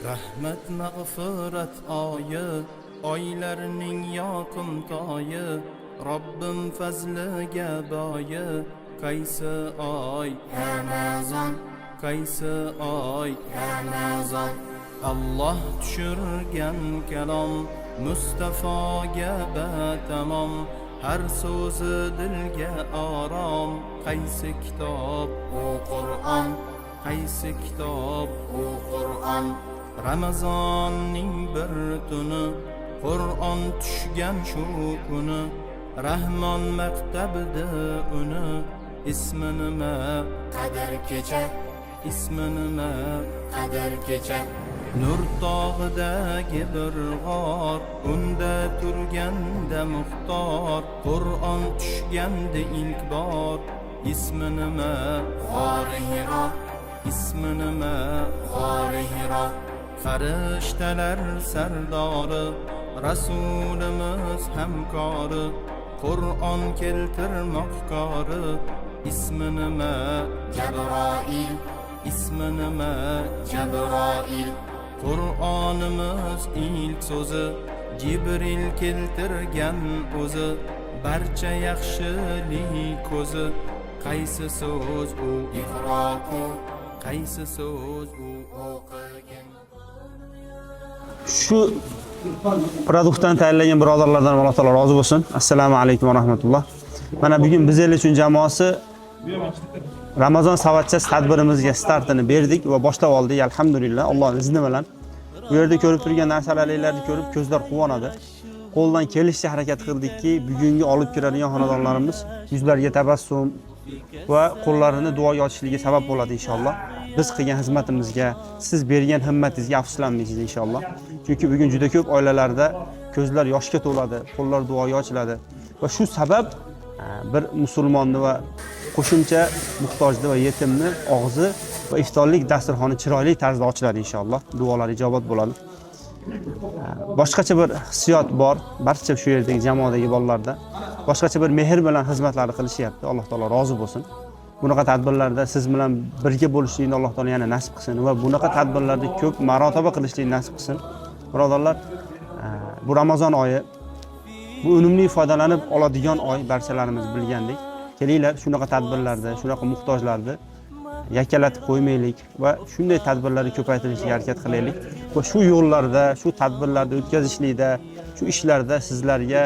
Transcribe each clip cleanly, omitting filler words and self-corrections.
Rahmat mag'firat oyi, oylarning yoqimtoyi, Robbim fazliga boyi. Qaysi oy Ramazon, qaysi oy Ramazon. Allah tushirgan kalom Mustafoga batamom, har so'zi dilga orom. Qaysi kitob u Qur'on, qaysi kitob u Qur'on. Ramazonning bir tuni, Qur'on tushgan shu kuni, Rahmon maktabida uni. Ismi nima? Qadr kecha. Ismi nima? Qadr kecha. Nur tog'idagi bir g'or, unda turganda muxtor, Qur'on tushganda ilk bor. Ismi nima? G'ori Hiro. Ismi nima? G'ori Hiro. Farishtalar sardori, Rasulimiz hamkori, Qur'on keltirmoqkori. Ismi nima? Jabroil. Ismi nima? Jabroil. Qur'onimiz ilk so'zi, Jibril keltirgan o'zi, barcha yaxshilik ko'zi. Qaysi so'z u Iqro, qaysi so'z u o'qigan. Shu produktdan tayyorlangan birodarlardan Alloh taolo rozi bo'lsin. Assalomu alaykum va rahmatulloh. Mana bugun biz el uchun jamoasi Ramazon savatchasi tadbirimizga startini berdik va boshlab oldik. Alhamdulillah, Allohning izni bilan. Bu yerda ko'rib turgan narsalarni ko'rib ko'zlar quvonadi. Qo'ldan kelishcha harakat qildikki, bugungi olib kiradigan xonadonlarimiz yuzlariga tabassum va qo'llarini duoga ochishligi sabab bo'ladi inshaalloh. Biz qilgan xizmatimizga, siz bergan himmatingizga afsuslanmaysiz inshaalloh. Chunki bugun juda ko'p oilalarda ko'zlar yoshga to'ladi, qo'llar duoga ochiladi va shu sabab bir musulmonni va qo'shimcha muhtojni va yetimni og'zi va iftorlik dasturxoni chiroyli tarzda ochiladi inshaalloh. Duolar ijobat bo'ladi. Boshqacha bir hissiyot bor barcha shu yerdagi jamoadagi bolalarda. Boshqacha bir mehr bilan xizmatlar qilishyapti. Alloh taolo rozi bo'lsin. Bunaqa tadbirlarda siz bilan birga bo'lishlikni Alloh taolo yana nasib qilsin va bunaqa tadbirlarda ko'p marotaba qilishlikni nasib qilsin. Birodarlar, bu Ramazon oyi, bu unumli foydalanib oladigan oy, barchalarimiz bilgandek. Kelinglar, shunaqa tadbirlarda, shunaqa muhtojlarni yakkalatib qo'ymaylik va shunday tadbirlarni ko'paytirishga harakat qilaylik. Va shu yo'llarda, shu tadbirlarda o'tkazishlikda, shu ishlarda sizlarga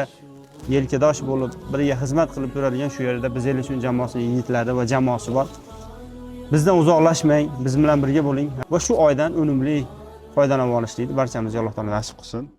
yelkadosh bo'lib, birga xizmat qilib turadigan shu yerda biz el uchun jamoasining yigitlari va jamoasi bor. Bizdan uzoqlashmang, biz bilan birga bo'ling va shu oydan unumli foydalanib olishlikni barchamizga Alloh taolo nasib qilsin.